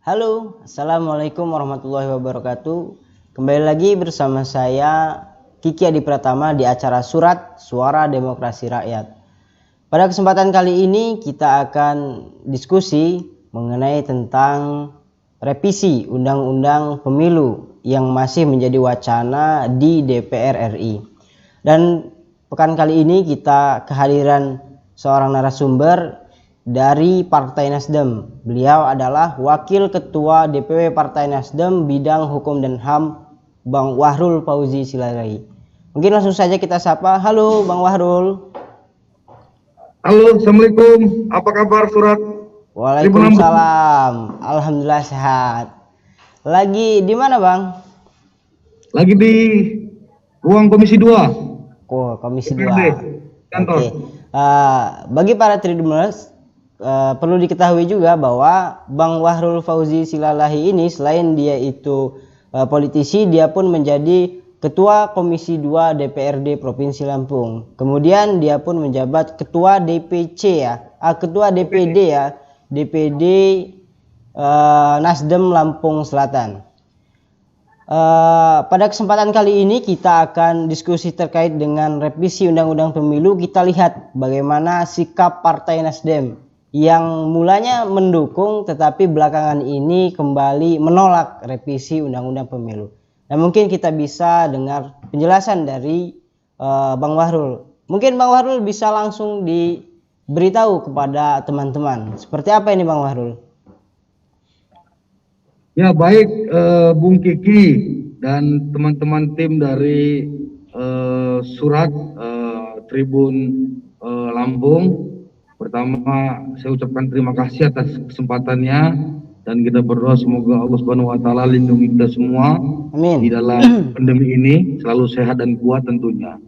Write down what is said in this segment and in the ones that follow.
Halo, Assalamualaikum warahmatullahi wabarakatuh. Kembali lagi bersama saya Kiki Adi Pratama di acara Surat Suara Demokrasi Rakyat. Pada kesempatan kali ini kita akan diskusi mengenai tentang revisi Undang-Undang Pemilu yang masih menjadi wacana di DPR RI. Dan pekan kali ini kita kehadiran seorang narasumber dari Partai Nasdem. Beliau adalah Wakil Ketua DPW Partai Nasdem Bidang Hukum dan HAM, Bang Wahrul Fauzi Silarai. Mungkin langsung saja kita sapa. Halo Bang Wahrul. Halo, Assalamualaikum. Apa kabar Surat? Waalaikumsalam. Alhamdulillah sehat. Lagi di mana Bang? Lagi di ruang Komisi 2. Oh, Komisi 2. Kantor. Oke. Bagi para traders, perlu diketahui juga bahwa Bang Wahrul Fauzi Silalahi ini selain dia itu politisi, dia pun menjadi Ketua Komisi 2 DPRD Provinsi Lampung. Kemudian dia pun menjabat Ketua DPC Ketua DPD DPD Nasdem Lampung Selatan. Pada kesempatan kali ini kita akan diskusi terkait dengan revisi Undang-Undang Pemilu. Kita lihat bagaimana sikap Partai Nasdem yang mulanya mendukung tetapi belakangan ini kembali menolak revisi Undang-Undang Pemilu. Nah, mungkin kita bisa dengar penjelasan dari Bang Wahrul. Mungkin Bang Wahrul bisa langsung diberitahu kepada teman-teman. Seperti apa ini Bang Wahrul? Ya baik, Bung Kiki dan teman-teman tim dari Surat Tribun Lampung. Pertama, saya ucapkan terima kasih atas kesempatannya dan kita berdoa semoga Allah Subhanahu wa taala lindungi kita semua. Amin. Di dalam pandemi ini selalu sehat dan kuat tentunya.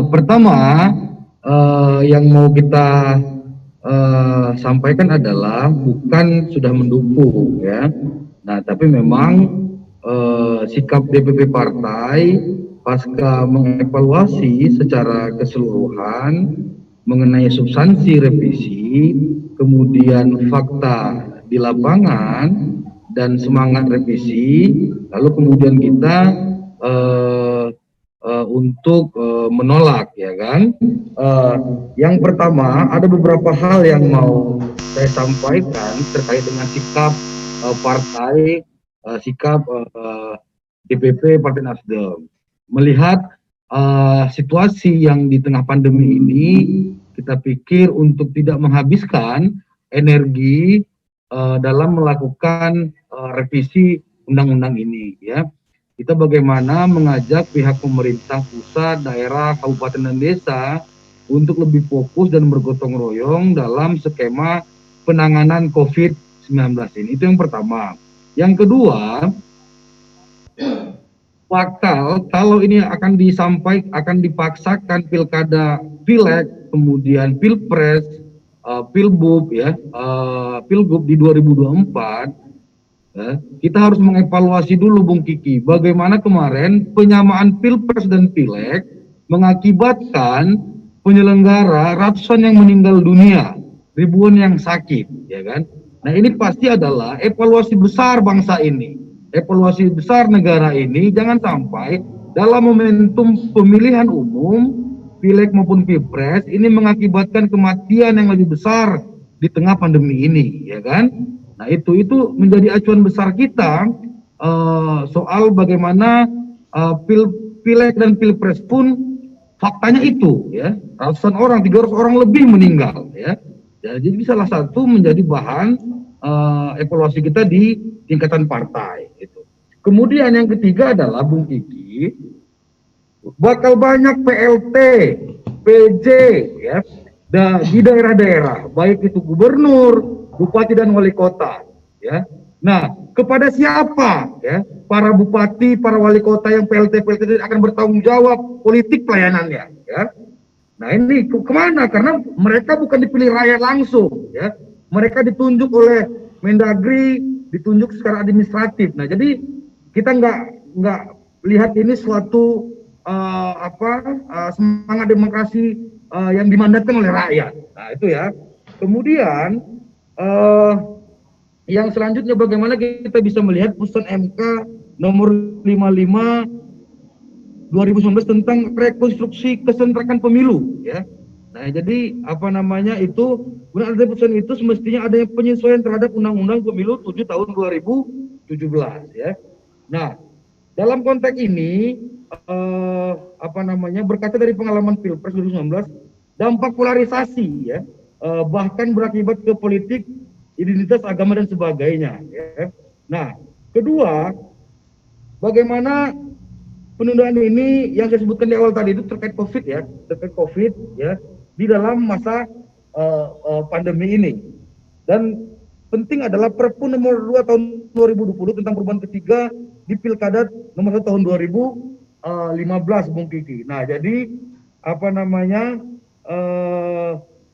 Pertama, yang mau kita sampaikan adalah bukan sudah mendukung ya. Nah, tapi memang sikap DPP partai pasca mengevaluasi secara keseluruhan mengenai substansi revisi, kemudian fakta di lapangan dan semangat revisi, lalu kemudian kita untuk menolak, ya kan? Yang pertama, ada beberapa hal yang mau saya sampaikan terkait dengan sikap partai, sikap DPP Partai Nasdem. Melihat situasi yang di tengah pandemi ini, kita pikir untuk tidak menghabiskan energi dalam melakukan revisi undang-undang ini, ya. Kita bagaimana mengajak pihak pemerintah pusat, daerah, kabupaten dan desa untuk lebih fokus dan bergotong royong dalam skema penanganan COVID-19 ini. Itu yang pertama. Yang kedua, kalau ini akan akan dipaksakan pilkada, pileg, kemudian pilpres, pilbub ya, pilgub di 2024, ya, kita harus mengevaluasi dulu Bung Kiki, bagaimana kemarin penyamaan pilpres dan pileg mengakibatkan penyelenggara ratusan yang meninggal dunia, ribuan yang sakit, ya kan? Nah, ini pasti adalah evaluasi besar bangsa ini, evaluasi besar negara ini. Jangan sampai dalam momentum pemilihan umum, pileg maupun pilpres ini mengakibatkan kematian yang lebih besar di tengah pandemi ini, ya kan? Nah, itu menjadi acuan besar kita soal bagaimana pileg dan pilpres pun faktanya itu, ya, ratusan orang, 300 orang lebih meninggal, ya. Jadi salah satu menjadi bahan evaluasi kita di tingkatan partai. Gitu. Kemudian yang ketiga adalah Bung Kiki, bakal banyak PLT, PJ, ya, di daerah-daerah, baik itu gubernur, bupati dan wali kota, ya. Nah, kepada siapa, ya, para bupati, para wali kota yang PLT akan bertanggung jawab politik pelayanannya, ya. Nah, ini kemana? Karena mereka bukan dipilih rakyat langsung, ya. Mereka ditunjuk oleh Mendagri, ditunjuk secara administratif. Nah, jadi kita nggak lihat ini suatu semangat demokrasi yang dimandatkan oleh rakyat. Nah, itu ya. Kemudian yang selanjutnya bagaimana kita bisa melihat putusan MK nomor 55 2019 tentang rekonstruksi kesentrakan pemilu, ya. Nah, jadi apa namanya itu, benar ada putusan itu semestinya adanya penyesuaian terhadap Undang-Undang Pemilu 7 tahun 2017, ya. Nah, dalam konteks ini apa namanya, berkaca dari pengalaman Pilpres 2019, dampak polarisasi, ya, bahkan berakibat ke politik, identitas agama dan sebagainya, ya. Nah, kedua, bagaimana penundaan ini yang saya sebutkan di awal tadi itu terkait COVID, ya, terkait COVID, ya, di dalam masa pandemi ini. Dan penting adalah Perpu nomor 2 tahun 2020 tentang perubahan ketiga di Pilkada nomor 1 tahun 2015, Bung Kiki. Nah, jadi apa namanya,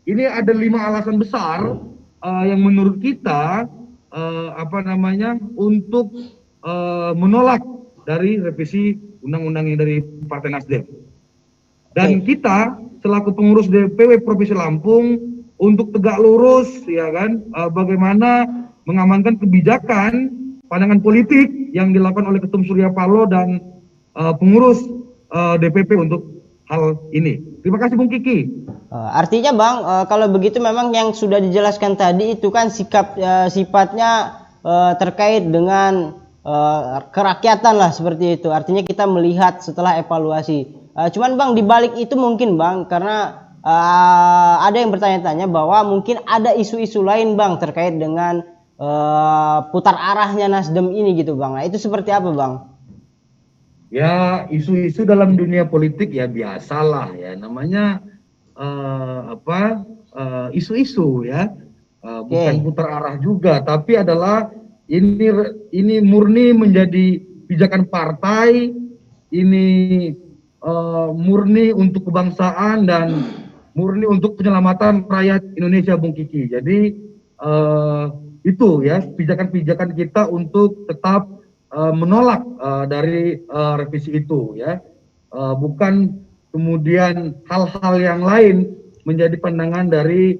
ini ada 5 alasan besar yang menurut kita apa namanya untuk menolak dari revisi undang-undang ini dari Partai Nasdem. Dan kita selaku pengurus DPW Provinsi Lampung untuk tegak lurus, ya kan, bagaimana mengamankan kebijakan pandangan politik yang dilakukan oleh Ketum Surya Paloh dan pengurus DPP untuk hal ini. Terima kasih Bung Kiki. Artinya Bang, kalau begitu memang yang sudah dijelaskan tadi itu kan sifatnya terkait dengan kerakyatan lah, seperti itu. Artinya kita melihat setelah evaluasi. Cuman Bang, di balik itu mungkin Bang, karena ada yang bertanya-tanya bahwa mungkin ada isu-isu lain Bang terkait dengan putar arahnya Nasdem ini gitu Bang. Nah, itu seperti apa Bang? Ya, isu-isu dalam dunia politik ya biasalah, ya, namanya isu-isu, ya, bukan putar arah juga, tapi adalah ini murni menjadi pijakan partai, ini murni untuk kebangsaan dan murni untuk penyelamatan rakyat Indonesia, Bung Kiki. Jadi itu, ya, pijakan-pijakan kita untuk tetap menolak dari revisi itu, ya, bukan kemudian hal-hal yang lain menjadi pandangan dari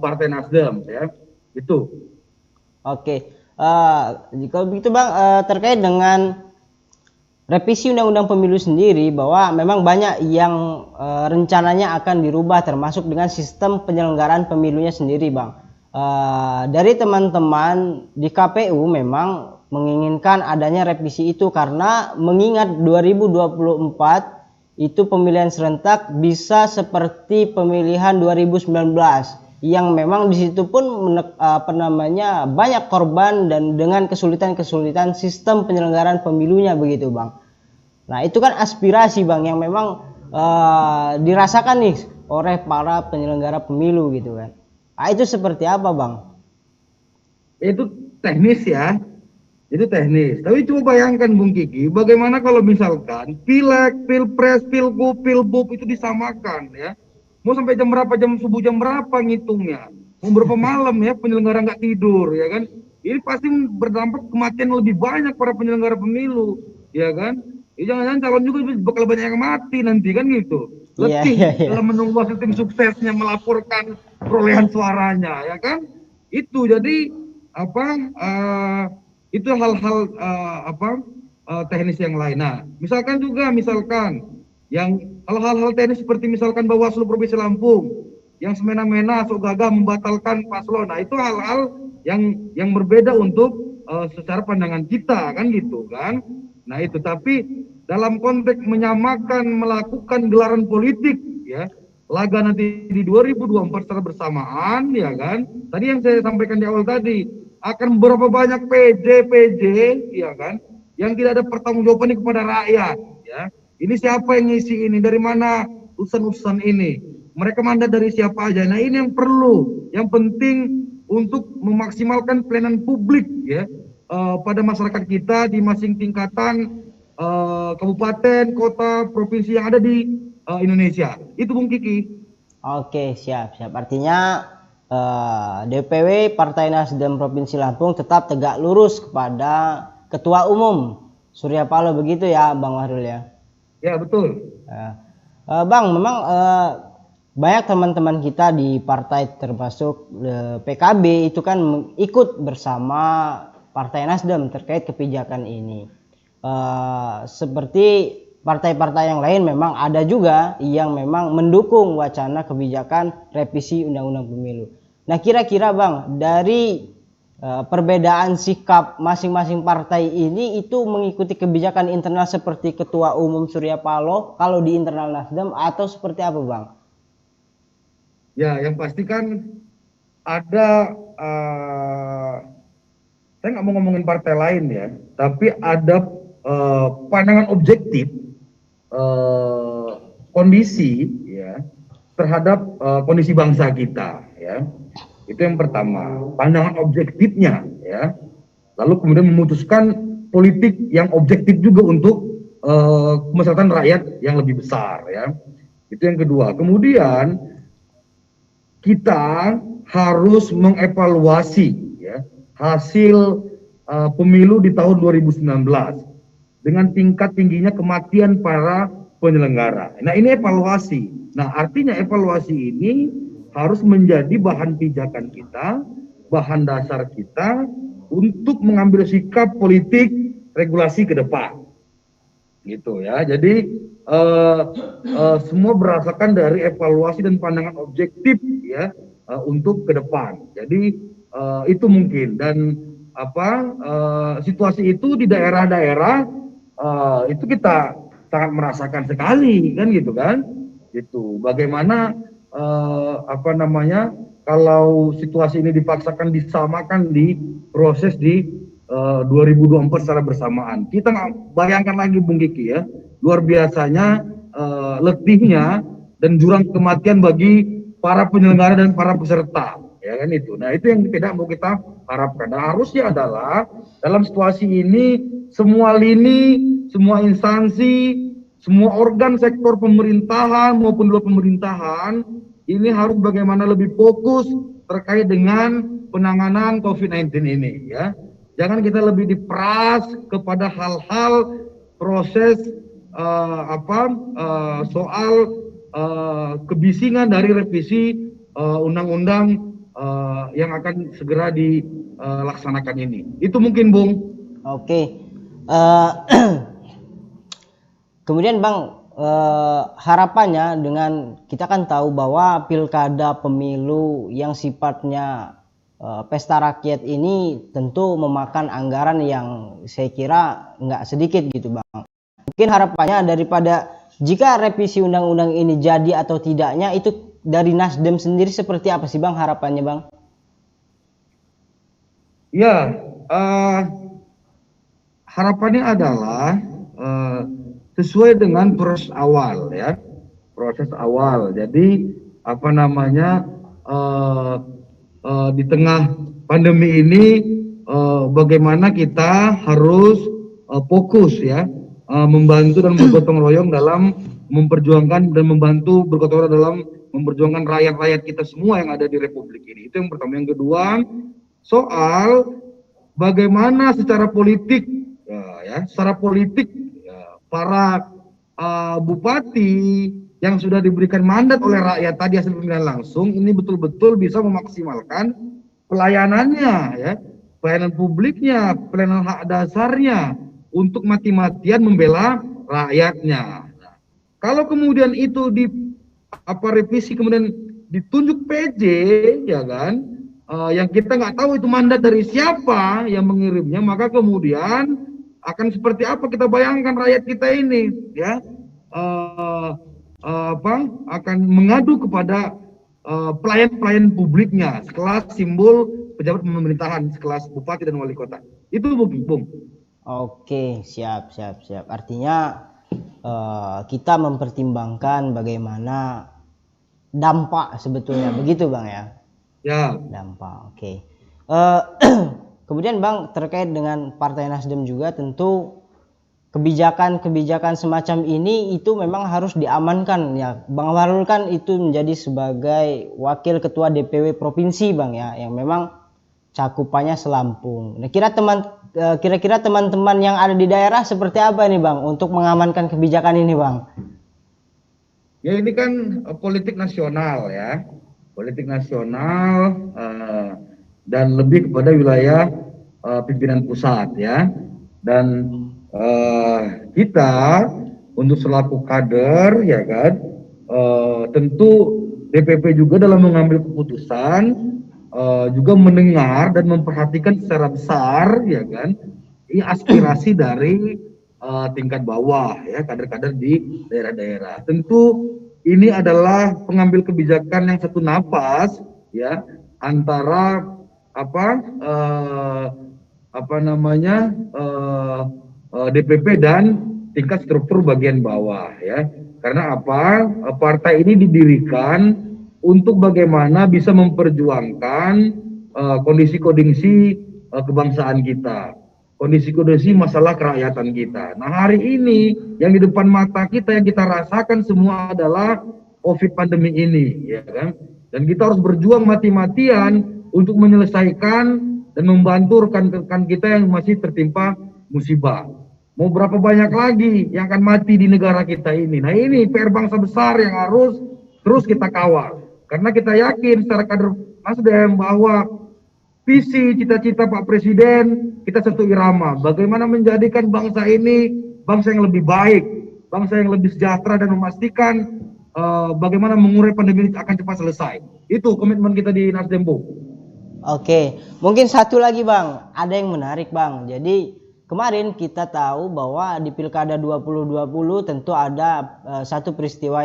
Partai Nasdem, ya, itu. Oke. Kalau begitu Bang, terkait dengan revisi Undang-Undang Pemilu sendiri, bahwa memang banyak yang rencananya akan dirubah, termasuk dengan sistem penyelenggaraan pemilunya sendiri Bang. Dari teman-teman di KPU memang menginginkan adanya revisi itu karena mengingat 2024 itu pemilihan serentak bisa seperti pemilihan 2019 yang memang di situ pun banyak korban dan dengan kesulitan-kesulitan sistem penyelenggaraan pemilunya begitu Bang. Nah, itu kan aspirasi Bang yang memang dirasakan nih oleh para penyelenggara pemilu gitu kan. Nah, itu seperti apa Bang? Itu teknis, ya. Itu teknis. Tapi coba bayangkan Bung Kiki, bagaimana kalau misalkan pileg, pilpres, pilgub, pilbub itu disamakan, ya. Mau sampai jam berapa, jam subuh jam berapa ngitungnya? Mau berapa malam, ya, penyelenggara nggak tidur, ya kan? Ini pasti berdampak kematian lebih banyak para penyelenggara pemilu, ya kan? Jangan-jangan calon juga bakal banyak yang mati nanti, kan gitu. Letih dalam menunggu hasil tim suksesnya melaporkan perolehan suaranya, ya kan? Itu jadi itu hal-hal teknis yang lain. Nah, misalkan yang hal-hal teknis seperti misalkan Bawaslu Provinsi Lampung yang semena-mena sok gagah membatalkan paslon. Nah, itu hal-hal yang berbeda untuk secara pandangan kita, kan gitu kan. Nah, itu tapi dalam konteks menyamakan melakukan gelaran politik, ya, laga nanti di 2024 secara bersamaan, ya kan. Tadi yang saya sampaikan di awal tadi, akan berapa banyak PJ, ya kan, yang tidak ada pertanggungjawaban kepada rakyat, ya. Ini siapa yang ngisi ini? Dari mana urusan-urusan ini? Mereka mandat dari siapa aja? Nah, ini yang perlu, yang penting untuk memaksimalkan pelayanan publik, ya, pada masyarakat kita di masing tingkatan kabupaten, kota, provinsi yang ada di Indonesia. Itu Bung Kiki. Oke, siap. Artinya DPW Partai Nasdem Provinsi Lampung tetap tegak lurus kepada Ketua Umum Surya Paloh, begitu ya Bang Wahrul, ya? Ya, betul. Bang, memang banyak teman-teman kita di partai termasuk PKB itu kan ikut bersama Partai Nasdem terkait kebijakan ini. Seperti partai-partai yang lain memang ada juga yang memang mendukung wacana kebijakan revisi Undang-Undang Pemilu. Nah, kira-kira Bang, dari perbedaan sikap masing-masing partai ini itu mengikuti kebijakan internal seperti Ketua Umum Surya Paloh kalau di internal Nasdem atau seperti apa Bang? Ya, yang pasti kan ada, saya nggak mau ngomongin partai lain ya, tapi ada pandangan objektif kondisi ya terhadap kondisi bangsa kita ya. Itu yang pertama, pandangan objektifnya ya. Lalu kemudian memutuskan politik yang objektif juga untuk kemaslahatan rakyat yang lebih besar ya. Itu yang kedua. Kemudian kita harus mengevaluasi ya hasil pemilu di tahun 2019 dengan tingkat tingginya kematian para penyelenggara. Nah, ini evaluasi. Nah, artinya evaluasi ini harus menjadi bahan pijakan kita, bahan dasar kita untuk mengambil sikap politik regulasi ke depan. Gitu ya. Jadi semua berdasarkan dari evaluasi dan pandangan objektif ya untuk ke depan. Jadi itu mungkin, dan situasi itu di daerah-daerah itu kita sangat merasakan sekali kan gitu kan. Gitu. Bagaimana kalau situasi ini dipaksakan disamakan di proses di 2024 secara bersamaan. Kita nggak bayangkan lagi Bung Kiki ya, luar biasanya letihnya dan jurang kematian bagi para penyelenggara dan para peserta, ya kan itu. Nah, itu yang tidak mau kita harapkan. Nah, harusnya adalah dalam situasi ini semua lini, semua instansi, semua organ sektor pemerintahan maupun luar pemerintahan ini harus bagaimana lebih fokus terkait dengan penanganan COVID-19 ini ya. Jangan kita lebih diperas kepada hal-hal proses soal kebisingan dari revisi undang-undang yang akan segera dilaksanakan ini. Itu mungkin Bung. Oke. Kemudian Bang, harapannya dengan kita kan tahu bahwa pilkada pemilu yang sifatnya pesta rakyat ini tentu memakan anggaran yang saya kira nggak sedikit gitu Bang. Mungkin harapannya daripada jika revisi undang-undang ini jadi atau tidaknya itu dari Nasdem sendiri seperti apa sih Bang harapannya Bang? Ya, harapannya adalah sesuai dengan proses awal ya, proses awal. Jadi di tengah pandemi ini bagaimana kita harus fokus ya, membantu dan bergotong royong dalam memperjuangkan dan membantu bergotong royong dalam memperjuangkan rakyat-rakyat kita semua yang ada di Republik ini. Itu yang pertama. Yang kedua, soal bagaimana secara politik secara politik para bupati yang sudah diberikan mandat oleh rakyat tadi hasil pemilihan langsung ini betul-betul bisa memaksimalkan pelayanannya ya, pelayanan publiknya, pelayanan hak dasarnya untuk mati-matian membela rakyatnya. Nah, kalau kemudian itu revisi kemudian ditunjuk PJ ya kan, yang kita nggak tahu itu mandat dari siapa yang mengirimnya, maka kemudian akan seperti apa kita bayangkan rakyat kita ini ya, akan mengadu kepada pelayan-pelayan publiknya sekelas simbol pejabat pemerintahan sekelas bupati dan wali kota. Itu Bung. Oke, siap. Artinya kita mempertimbangkan bagaimana dampak sebetulnya, begitu Bang ya? Ya. Dampak, oke. Kemudian Bang, terkait dengan Partai Nasdem juga tentu kebijakan-kebijakan semacam ini itu memang harus diamankan ya. Bang Fahrul kan itu menjadi sebagai wakil ketua DPW provinsi Bang ya, yang memang cakupannya selampung. Nah, kira-kira teman-teman yang ada di daerah seperti apa nih Bang untuk mengamankan kebijakan ini Bang? Ya ini kan politik nasional ya, politik nasional dan lebih kepada wilayah pimpinan pusat ya. Dan kita untuk selaku kader ya kan, tentu DPP juga dalam mengambil keputusan juga mendengar dan memperhatikan secara besar ya kan, ini aspirasi dari tingkat bawah ya, kader-kader di daerah-daerah. Tentu ini adalah pengambil kebijakan yang satu napas ya antara DPP dan tingkat struktur bagian bawah ya. Karena apa? Partai ini didirikan untuk bagaimana bisa memperjuangkan kondisi-kondisi kebangsaan kita, kondisi-kondisi masalah kerakyatan kita. Nah, hari ini yang di depan mata kita yang kita rasakan semua adalah COVID pandemi ini, ya kan? Dan kita harus berjuang mati-matian untuk menyelesaikan dan membantu rekan-rekan kita yang masih tertimpa musibah. Mau berapa banyak lagi yang akan mati di negara kita ini? Nah, ini PR bangsa besar yang harus terus kita kawal. Karena kita yakin secara kader Nasdem bahwa visi cita-cita Pak Presiden kita satu irama. Bagaimana menjadikan bangsa ini bangsa yang lebih baik, bangsa yang lebih sejahtera dan memastikan bagaimana mengurai pandemi ini akan cepat selesai. Itu komitmen kita di Nasdem, Bu. Oke, mungkin satu lagi Bang, ada yang menarik Bang. Jadi kemarin kita tahu bahwa di Pilkada 2020 tentu ada satu peristiwa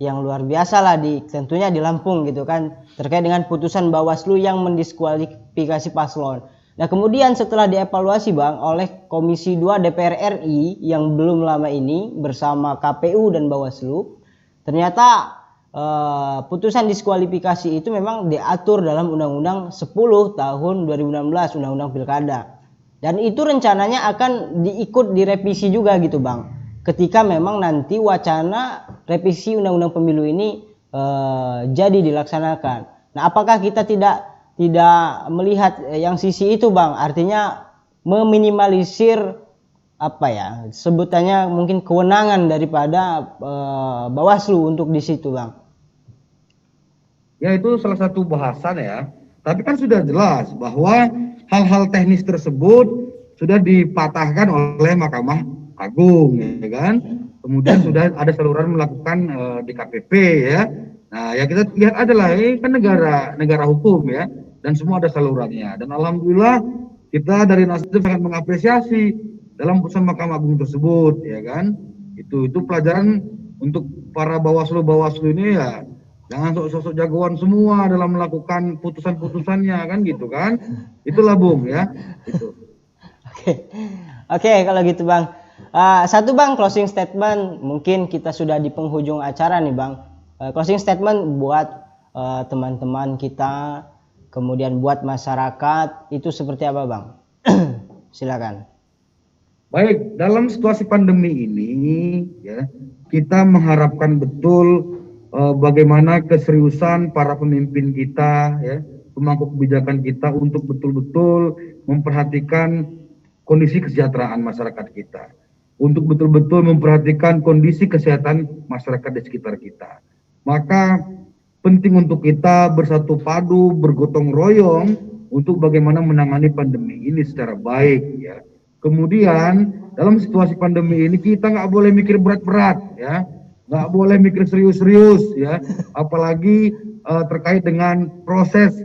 yang luar biasa lah tentunya di Lampung gitu kan, terkait dengan putusan Bawaslu yang mendiskualifikasi paslon. Nah, kemudian setelah dievaluasi Bang oleh Komisi 2 DPR RI yang belum lama ini bersama KPU dan Bawaslu, ternyata putusan diskualifikasi itu memang diatur dalam Undang-Undang 10 tahun 2016, Undang-Undang Pilkada. Dan itu rencananya akan diikut direvisi juga gitu Bang, ketika memang nanti wacana revisi Undang-Undang Pemilu ini jadi dilaksanakan. Nah, apakah kita tidak melihat yang sisi itu Bang? Artinya meminimalisir sebutannya mungkin kewenangan daripada Bawaslu untuk di situ Bang. Ya, itu salah satu bahasan ya. Tapi kan sudah jelas bahwa hal-hal teknis tersebut sudah dipatahkan oleh Mahkamah Agung, ya kan? Kemudian sudah ada saluran melakukan DKPP ya. Nah, ya kita lihat adalah ini kan negara hukum ya, dan semua ada salurannya. Dan alhamdulillah kita dari Nasdem sangat mengapresiasi dalam putusan Mahkamah Agung tersebut, ya kan? Itu pelajaran untuk para Bawaslu ini ya. Jangan sosok jagoan semua dalam melakukan putusan-putusannya kan gitu kan. Itulah Bung ya. Itu. Oke, kalau gitu Bang. Satu Bang, closing statement. Mungkin kita sudah di penghujung acara nih Bang. Closing statement buat teman-teman kita, kemudian buat masyarakat, itu seperti apa Bang? Silakan. Baik, dalam situasi pandemi ini ya, kita mengharapkan betul bagaimana keseriusan para pemimpin kita ya, pemangku kebijakan kita untuk betul-betul memperhatikan kondisi kesejahteraan masyarakat kita, untuk betul-betul memperhatikan kondisi kesehatan masyarakat di sekitar kita. Maka penting untuk kita bersatu padu, bergotong royong untuk bagaimana menangani pandemi ini secara baik ya. Kemudian dalam situasi pandemi ini kita nggak boleh mikir berat-berat ya, nggak boleh mikir serius-serius ya, apalagi terkait dengan proses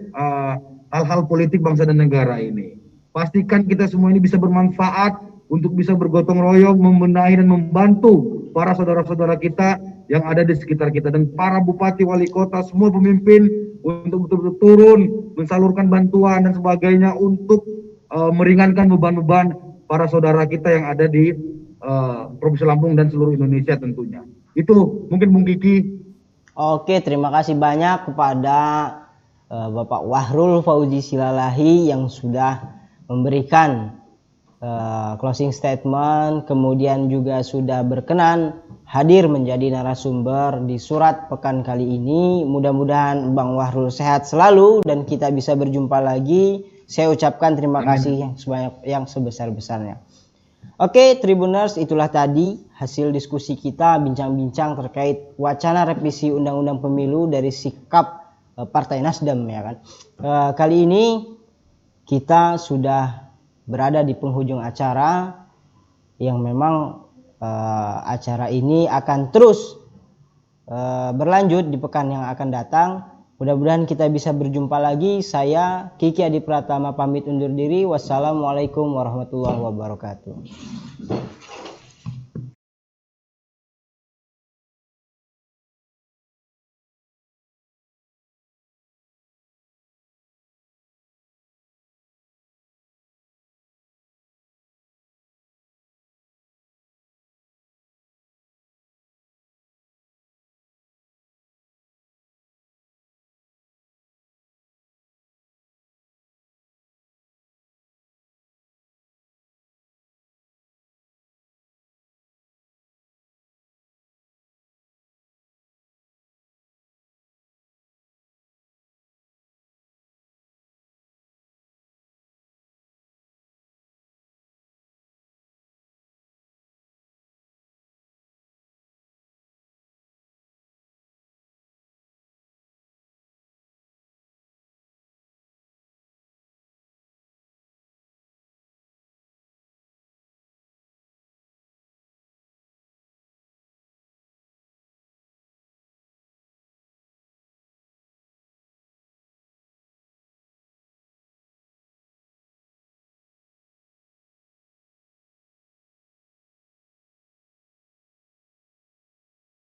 hal-hal politik bangsa dan negara ini. Pastikan kita semua ini bisa bermanfaat untuk bisa bergotong royong, membenahi dan membantu para saudara-saudara kita yang ada di sekitar kita, dan para bupati, wali kota, semua pemimpin untuk betul-betul turun, mensalurkan bantuan dan sebagainya untuk meringankan beban-beban para saudara kita yang ada di Provinsi Lampung dan seluruh Indonesia tentunya. Itu mungkin Bung Kiki. Oke, terima kasih banyak kepada Bapak Wahrul Fauzi Silalahi yang sudah memberikan closing statement, kemudian juga sudah berkenan hadir menjadi narasumber di Surat Pekan kali ini. Mudah-mudahan Bang Wahrul sehat selalu dan kita bisa berjumpa lagi. Saya ucapkan terima kasih yang sebesar-besarnya. Oke, Tribuners, itulah tadi hasil diskusi kita bincang-bincang terkait wacana revisi Undang-Undang Pemilu dari sikap Partai Nasdem, ya kan. Kali ini kita sudah berada di penghujung acara yang memang acara ini akan terus berlanjut di pekan yang akan datang. Mudah-mudahan kita bisa berjumpa lagi. Saya Kiki Adi Pratama pamit undur diri. Wassalamualaikum warahmatullahi wabarakatuh.